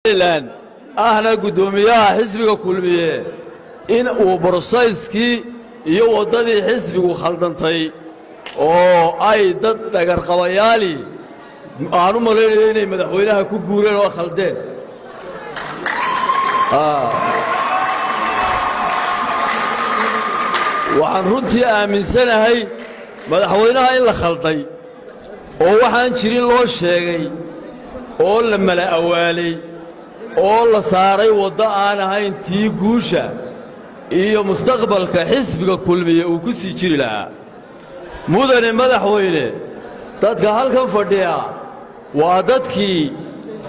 somalilan ahna guddoomiyaha xisbiga kulmiye in uu borsayskii iyo waddadii xisbigu khaldantay oo ay dad dhagarqabayaali aan u malaynayo inay madaxweynaha ku guureen oo khaldeen waxaan runtii aaminsanahay madaxweynaha in la khalday oo waxaan jirin loo sheegay oo la mala awaalay oo la saaray waddo aan ahayn tii guusha iyo mustaqbalka xisbiga kulmiye uu ku sii jiri lahaa mudane madaxweyne dadka halkan fadhiya waa dadkii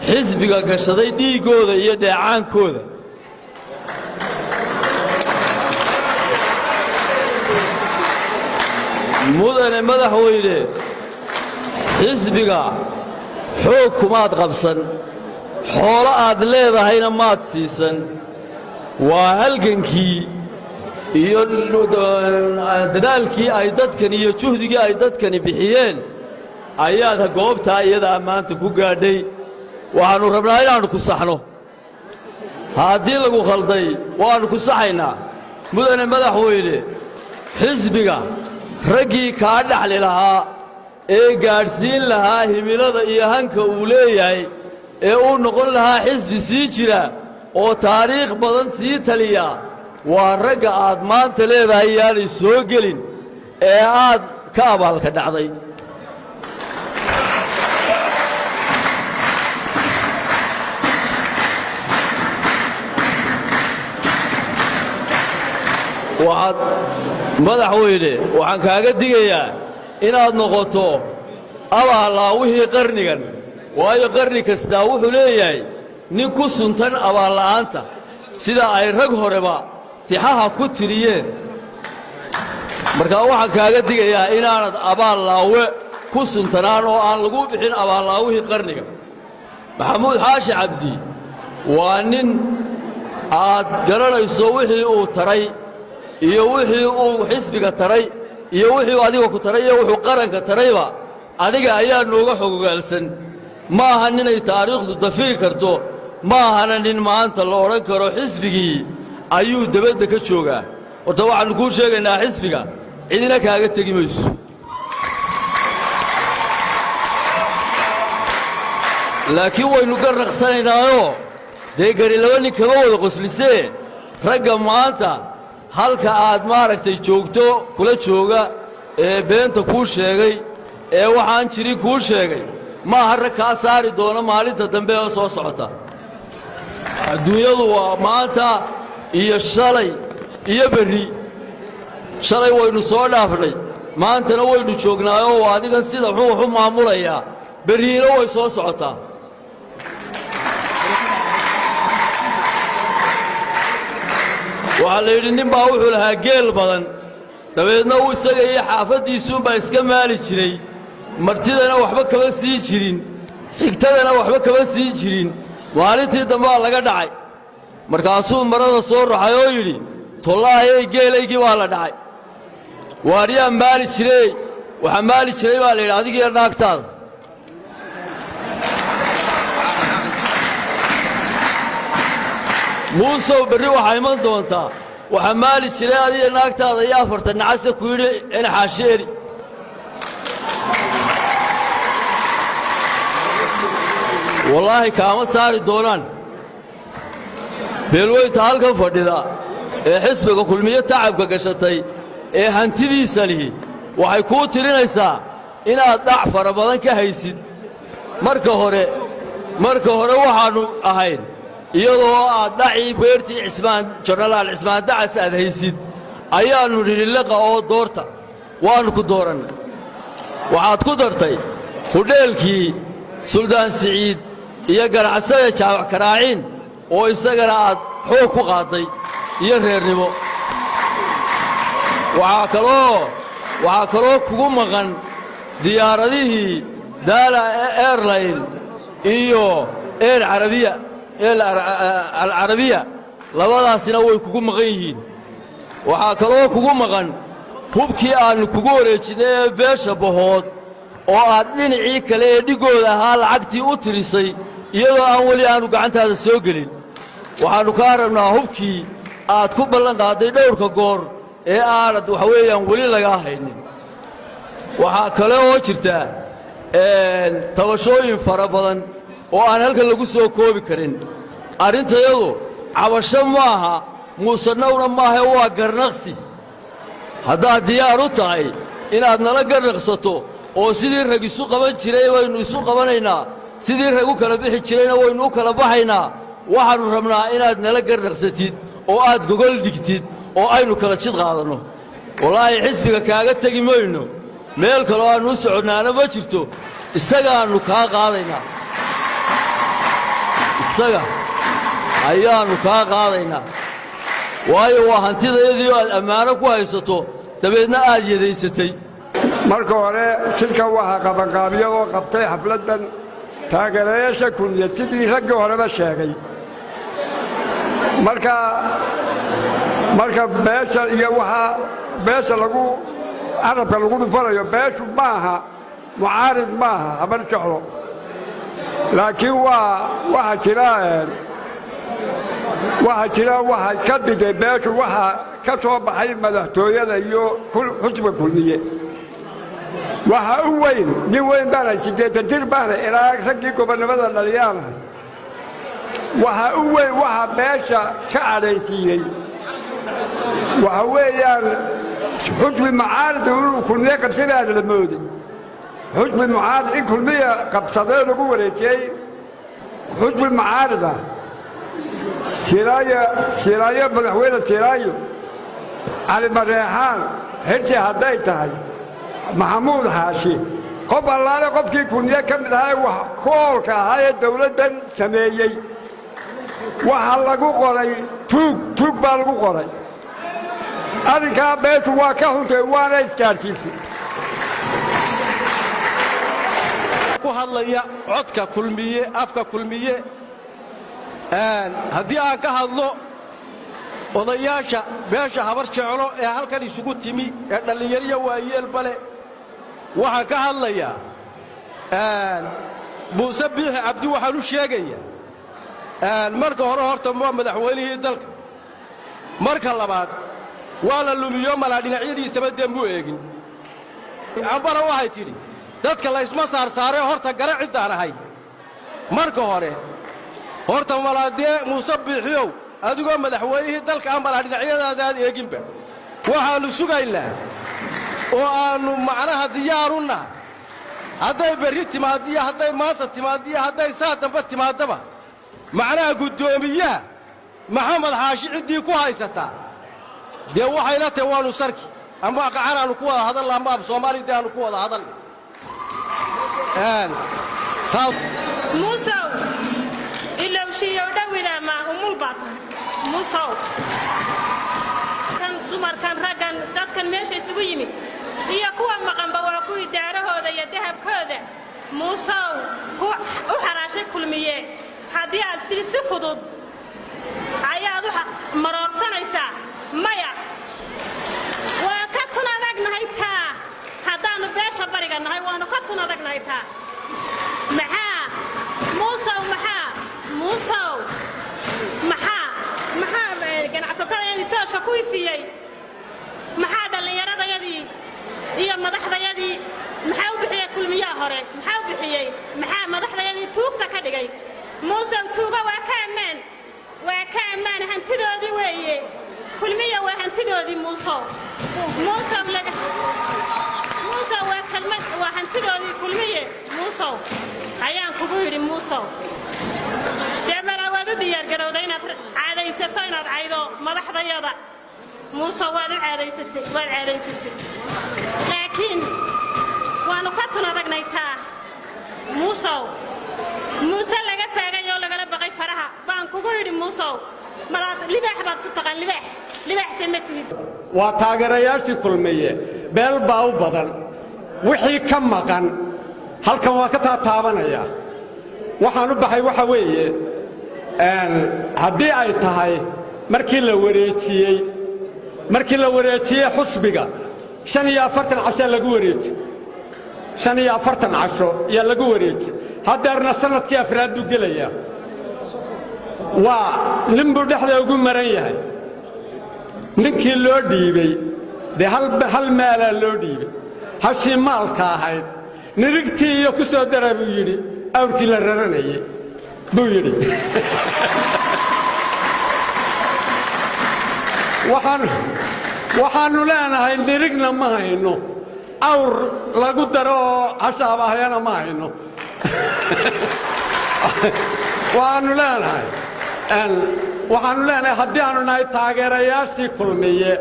xisbiga gashaday dhiiggooda iyo dheecaankooda mudane madaxweyne xisbiga xoog kumaad qabsan xoolo aad leedahayna maad siisan waa halgankii iyo dadaalkii ay dadkan iyo juhdigii ay dadkani bixiyeen ayaad goobtaa iyadaa maanta ku gaadhay waxaannu rabnaa inaannu ku saxno haddii lagu khalday waannu ku saxaynaa mudane madaxweyne xisbiga raggii kaa dhaxli lahaa ee gaadhsiin lahaa himilada iyo hanka uu leeyahay ee uu noqon lahaa xisbi sii jira oo taariikh badan sii taliya waa ragga aad maanta leedahay yaanay soo gelin ee aad ka abaalka dhacday madaxweyne waxaan kaaga digayaa inaad noqoto abaalaawihii qarnigan waayo qarni kastaa wuxuu leeyahay nin ku suntan abaalla'aanta sida ay rag horeba tixaha ku tiriyeen markaa waxaan kaaga digayaa inaanad abaallaawe ku suntanaan oo aan lagu bixin abaallaawihii qarniga maxamuud xaashi cabdi waa nin aad garanayso wixii uu taray iyo wixii uu xisbiga taray iyo wixii adiga ku taray iyo wuxuu qaranka tarayba adiga ayaa nooga xogogaalsan ma aha ninay taariikhdu dafiri karto ma ahana nin maanta la odhan karo xisbigii ayuu dabadda ka joogaa horta waxaannu kuu sheegaynaa xisbiga cidina kaaga tegi mayso laakiin waynu ka raqsanaynaayoo dee gari laba nin kama wada qoslisee ragga maanta halka aad maaragtay joogto kula jooga ee beenta kuu sheegay ee waxaan jirin kuu sheegay ma aha rag kaa saari doono maalinta dambe oo soo socota adduunyadu waa maanta iyo shalay iyo berri shalay waynu soo dhaafnay maantana waynu joognaayoo adigan sida wuxuu wax u maamulayaa berriina way soo socotaa waxaa la yidhi nin baa wuxuu lahaa geel badan dabeedna uu isaga iyo xaafaddiisuunbaa iska maali jiray martidana waxba kama sii jirin xigtadana waxba kama sii jirin maalintii dambaa laga dhacay markaasuu marada soo raxay oo yidhi tollaahayey geelaygii baa la dhacay waaryaa maali jirey waxaa maali jiray baa la yidhi adigiiyo naagtaada muusow berri waxaa iman doontaa waxaa maali jiray adiga naagtaada iyo afartan nacase ku yidhi enaxaasheeri wallaahi kaama saari doonaan beelweynta halkan fadhida ee xisbiga kulmiye tacabka gashatay ee hantidiisa lihi waxay kuu tirinaysaa inaad dhac fara badan ka haysid marka hore waxaannu ahayn iyadoo aad dhacii beertii jenaraal cismaan dacas aad haysid ayaannu nidhi liqa oo doorta waannu ku doorannay waxaad ku dartay hudheelkii suldaan siciid iyo ganacsada jaabac karaaciin oo isagana aad xoog ku qaadday iyo reernimo waxaa kaloo kugu maqan diyaaradihii daala airline iyo alcarabiya labadaasina way kugu maqan yihiin waxaa kaloo kugu maqan hubkii aannu kugu wareejinnay ee beesha bahood oo aad dhinacii kale ee dhiggooda ahaa lacagtii u tirisay iyadoo aan weli aanu gacantaada soo gelin waxaannu kaa rabnaa hubkii aad ku ballan qaaday dhowrka goor ee aanad waxa weeyaan weli lagaa haynin waxaa kale oo jirta tabashooyin fara badan oo aan halkan lagu soo koobi karin arrintayadu cabasho maaha muusanawna maaha waa garnaqsi haddaad diyaar u tahay inaad nala garnaqsato oo sidii rag isu qaban jiray waynu isu qabanaynaa sidii rag u kala bixi jirayna waynu u kala baxaynaa waxaannu rabnaa inaad nala garnaqsatid oo aad gogol dhigtid oo aynu kala jid qaadanno wallaahi xisbiga kaaga tegi mayno meel kaloo aannu u soconnaana ma jirto isagaannu kaa qaadaynaa isaga ayaannu kaa qaadaynaa waayo waa hantidayadii aad ammaano ku haysato dabeedna aad yadaysatay marka hore silka waxaa qabanqaabiyo oo qabtay xafladdan taageerayaasha kulmiyeed sidii raggii horeba sheegay marka beesha iyo waxaa beesha carabka lagu dhufanayo beeshu maaha mucaarid maaha habar jeclo laakiin waxaa jira waxa ka dhigay beeshu waxaa ka soo baxay madaxtooyada iyo xusba kulmiye waxaa u weyn nin weyn baanahay 80 jir baanahay ilaa raggii gobonnimada dhaliyaanahay waxaa u weyn waxaa beesha ka cadhaysiiyey waxa weeyaan xusbi mucaarid inuu kulmiye qabsadaan la mooday xusbi mucaarid in kulmiye qabsadee lagu wareejiyey xusbi mucaarida siraayo madaxweyne siraayo cali mareexaan xirsi hadday tahay maxamuud xaashi qof allaale qofkii kulmiye ka mid ahaa wax koolka ahaa ee dawladdan sameeyey waxaa lagu qoray tuug baa lagu qoray arrinkaa beeshu waa ka xuntay waana isgaadhsiisay ku hadlaya codka kulmiye afka kulmiye haddii aan ka hadlo odayaasha beesha habar jeclo ee halkan isugu timi ee dhallinyariya waayeelba leh waxaan ka hadlayaa muuse biixi cabdi waxaan u sheegayaa marka hore horta waa madaxweynihii dalka marka labaad waa la lumiyo malaa dhinacyadiisaba dee muu eegin cambara waxay tidhi dadka la isma saarsaaree horta gara ciddaan ahay marka hore horta malaadee muuse biixiyow adigoo madaxweynihii dalka aan malaa dhinacyadaada aad eeginba waxaannu sugaynaa oo aannu macnaha diyaarunna hadday berri timaaddiyo hadday maanta timaaddiyo hadday saa dambe timaaddaba macnaha guddoomiyaha maxamed xaashi ciddii ku haysataa dee waxayna tahay waannu sarki ama qacanaannu ku wada hadalla ama af soomaali dee aannu ku wada hadal muusow ilowshiiyow dhowida maa umul baa tahay muusow kan dumarkan raggan dadkan meesha isugu yimid iyo kuwa maqanba waa kuwii daarahooda iyo dahabkooda muusow u xaraashay kulmiye haddii aad tidhi si fudud ayaad u maroorsanaysaa maya waa ka tun adagnahay taa haddaannu beesha bariga nahay waannu ka tun adagnahay taa maxaa ganacsatada tooshka ku ifiyey maxaa dhallinyaradayadii iyo madaxdayadii maxaa u bixiyey kulmiyaha hore maxaa u bixiyey maxaa madaxdayadii tuugta ka dhigay muusow tuuga waa ka ammaan hantidoodii weeye kulmiya waa hantidoodii muusow waa hantidoodii kulmiye muusow ayaan kugu yidhi muusow dee malaa waad u diyaargarowday inaad caadaysato inaad caydo madaxdayada muusow waad caadaysatay laakiin waannu ka tun adagnay taa muusow muuse laga faagay oo lagala baqay faraha baan kugu yidhi muusow malaad libaax baad su taqaan libaaxse ma tihid waa taageerayaashii kulmiye beel baa u badan wixii ka maqan halkan waa ka taataabanaya waxaan u baxay waxa weeye haddii ay tahay markii la wareejiyey xusbiga 45 casha lagu wareejiyey 45 casho yaa lagu wareejiyay haddeerna sanadkii afraad buu gelayaa waa ninbuu dhexda ugu maran yahay ninkii loo dhiibay dee hal maalaa loo dhiibay hashii maalka ahayd nirigtii iyo ku soo dara buu yidhi awrkii la raranayay buu yidhi waxaannu leenahay nirigna ma hayno awr lagu daro oo hashaabahayana ma hayno waxaannu leenahay haddii aannu nahay taageerayaashii kulmiye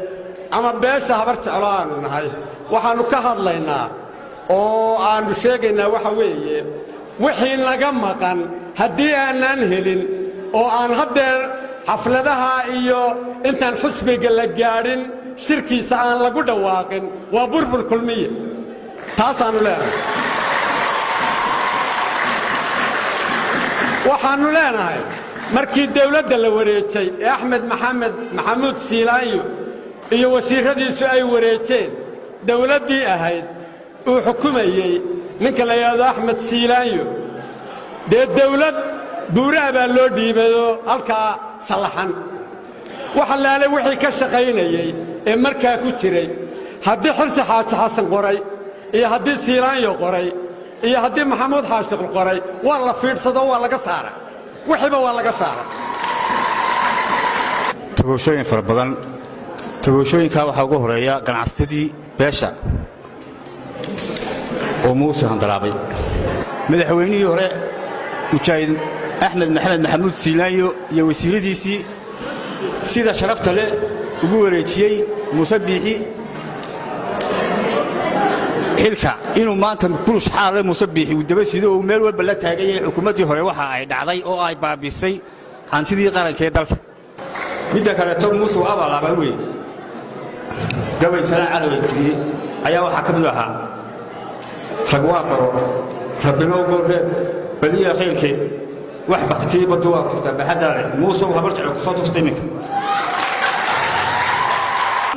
ama beesha habar jeclo aannu nahay waxaannu ka hadlaynaa oo aannu sheegaynaa waxa weeye wixii naga maqan haddii aanaan helin oo aan haddeer xafladaha iyo intaan xusbiga la gaadhin shirkiisa aan lagu dhawaaqin waa burbur kulmiye taasaannu leenahay waxaannu leenahay markii dawladda la wareejay ee axmed maxamuud siilaanyo iyo wasiirradiisu ay wareejeen dawladdii ahayd uu xukumayey ninka la yidhaahdo axmed siilaanyo dee dawlad buuraha baa loo dhiibayoo halkaa sallaxan wax allaale wixii ka shaqaynayey ee markaa ku jiray haddii xirsi xaaji xasan qoray iyo haddii siilaanyo qoray iyo haddii maxamuud xaashiq qoray waa la fiidhsado waa laga saara wixiiba waa laga saara tabooshooyin fara badan tabooshooyinkaa waxaa ugu horeeya ganacsatadii beesha oo muuse handalaabay madaxweynihii hore mujaahid axmed maxamed maxamuud siilaanyo iyo wasiiradiisii sida sharafta leh ugu wareejiyey muuse biixi xilka inuu maanta bulush xaale muuse biixi uu daba sido oo meel walba la taagayay xukuumaddii hore waxa ay dhacday oo ay baabisay hantidii qaranka ee dalka midda kaleeto muuse waa abaalaabay wey gabay salaan calaway tiriyey ayaa waxaa ka mid ahaa rag waa qaro rabbinoo goorreed baliya khayrkeed wax baktiyey baddu waa tuftaa baxaddaale muuse uu habar jecel ku soo tuftay ninka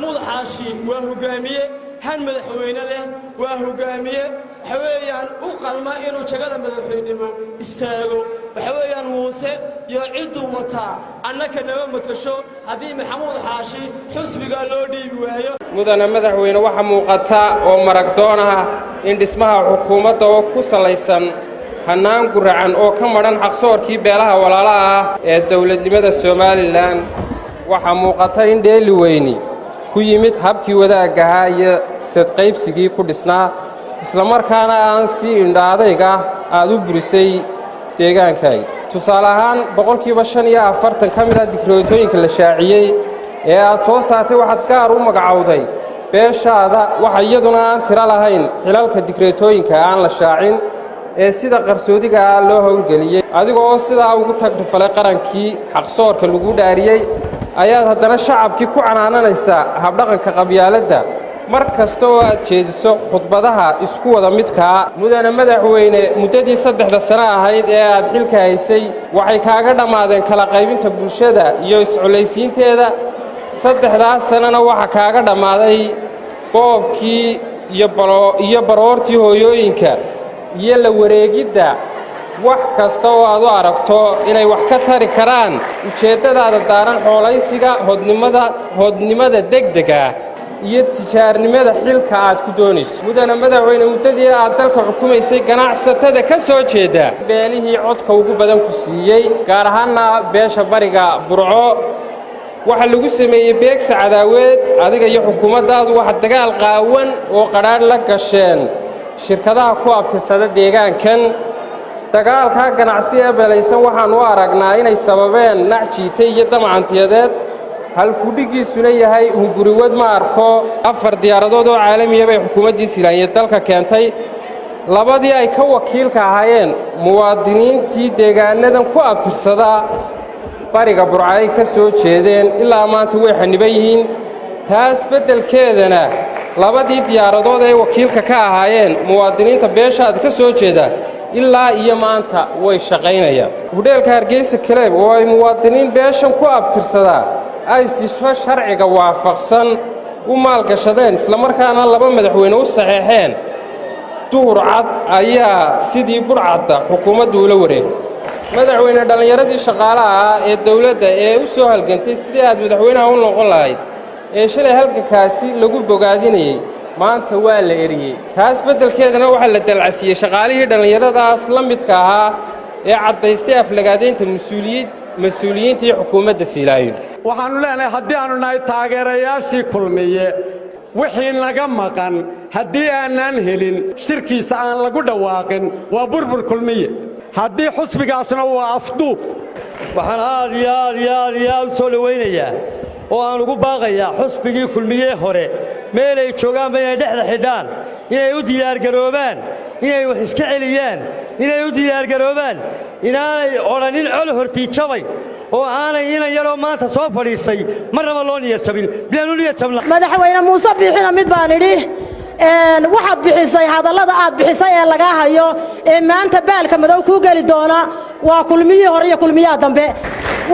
madaxaashi waa hogaamiye han madaxweyne leh waa hogaamiye waxa weeyaan u qalma inuu jagada madaxweynimo istaago waxa weeyaan muuse iyo cidduu wataa annaka nama matasho haddii maxamuud xaashi xusbigaa loo dhiibi waayo mudana madaxweyne waxaa muuqata oo marag doon ah in dhismaha xukuumadda oo ku salaysan hannaan guracan oo ka madhan xaqsoorkii beelaha walaalaha ah ee dawladnimada somalilan waxaa muuqata in dheeli weyni ku yimid habkii wadaagahaa iyo sadqaybsigii ku dhisnaa islamarkaana aan si indhaadayga aad u burisay deegaankaaga tusaale ahaan boqolkiiba 45 ka mid ah dikrootooyinka la shaaciyey ee aad soo saartay waxaad gaar u magacowday beeshaada waxa iyaduna aan tiro lahayn xilalka dikrootooyinka aan la shaacin ee sida qarsoodiga loo howlgeliyey adiga oo sidaa ugu tagrifalay qarankii xaqsoorka lagu dhaariyey ayaad haddana shacabkii ku canaananaysaa habdhaqanka qabyaaladda mar kasta oo aad jeediso khudbadaha isku wada midkaa mudana madaxweyne muddadii 3 sano ahayd ee aad xilka haysay waxay kaaga dhammaadeen kala qaybinta bulshada iyo isculaysiinteeda 3 sanana waxa kaaga dhammaaday boobkii iyo baroortii hooyooyinka iyo la wareegidda wax kasta oo aad u aragto inay wax ka tari karaan ujeeddadaada daaran xoolaysiga hodnimada degdega iyo tijaarnimada xilka aad ku doonayso mudana madaxweyne muddadii aad dalka xukumaysay ganacsatada ka soo jeeda beelihii codka ugu badan ku siiyey gaar ahaanna beesha bariga burco waxa lagu sameeyey beegsa cadaaweed adiga iyo xukuumaddaadu waxa dagaal qaawan oo qadhaadh la gasheen shirkadaha ku abtirsada deegaankan dagaalka ganacsi ee beelaysan waxaan u aragnaa inay sababeen nacjiitay iyo damacantiyadeed halkudhigiisuna yahay hunguriwad ma arko 4 diyaaradood oo caalamiya bay xukuumaddii Siilaanyo dalka keentay labadii ay ka wakiilka ahaayeen muwaadiniintii deegaanadan ku abtirsada bariga burcay ka soo jeedeen ilaa maanta way xaniban yihiin taas beddelkeedana labadii diyaaradood ee wakiilka ka ahaayeen muwaadiniinta beeshaad ka soo jeeda ilaa iyo maanta way shaqaynayaan hudheelka Hargeysa Club oo ay muwaadiniin beeshan ku abtirsadaan ay sifo sharciga waafaqsan u maalgashadeen isla markaana laba madaxweyne u saxeexeen duhur cad ayaa sidii burcadda xukuumaddu ula wareegtay madaxweyne dhallinyaradii shaqaalaha ah ee dawladda ee u soo halgantay sidii aad madaxweynaha u noqon lahayd ee shalay halgankaasi lagu bogaadinayey maanta waa la eriyey taas beddelkeedana waxaa la dalcasiyey shaqaalihii dhallinyaradaas la midka ahaa ee caddaystay aflagaadaynta mas-uuliyiintii xukuumadda Siilaayo waxaannu leenahay haddii aannu nahay taageerayaashii kulmiye wixii naga maqan haddii aanaan helin shirkiisa aan lagu dhawaaqin waa burbur kulmiye haddii xusbigaasna waa afduub waxaan aad iyo aad iyo aad iyo aad u soo dhowaynayaa oo aan ugu baaqayaa xusbigii kulmiyee hore meelay joogaanba inay dhexda xidhaan inay u diyaargaroobaan inay wax iska celiyaan inay u diyaargaroobaan inaanay odhanin col hortii jabay oo aanay inan yaroo maanta soo fadhiistay marnaba loo niyad jabin biyaanu niyad jabna madaxweyne muuse biixina mid baan idhi waxaad bixisay hadallada aad bixisay ee lagaa hayo ee maanta baalka madow kuu geli doona waa kulmiyii hore iyo kulmiyaha dambe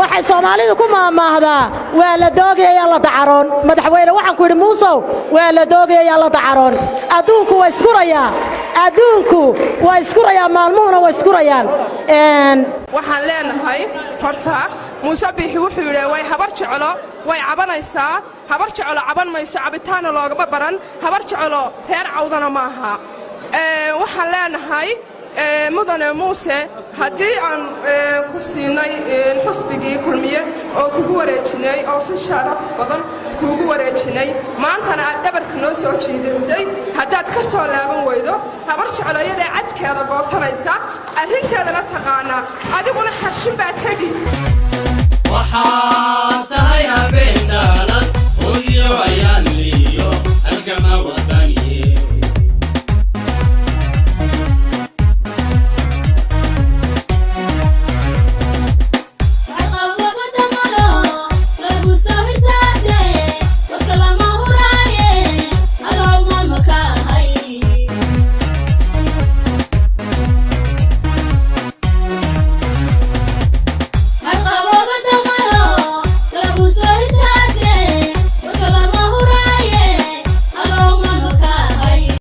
waxay Soomaalidu ku maamaahdaa waa la doogayay la dacaroon madaxweyne waxaan ku yidhi muusow waa la doogayay la dacaroon adduunku waa iskurayaa maalmuhuna waa iskurayaan waxaan leenahay horta muuse biixi wuxuu yidhi way habar jecelo way cabanaysaa habar jecelo caban mayso cabitaana loogama baran habar jecelo reer cawdana maaha waxaan leenahay mudane muuse haddii aan ku siinay xusbigii kulmiye oo kugu wareejinay oo si sharaf badan kuugu wareejinay maantana aad dhabarka noo soo jiidaysay haddaad ka soo laaban weydo habar jecelo iyadee cadkeeda goosanaysa arrinteedana taqaanaa adiguna xarshin baa tegi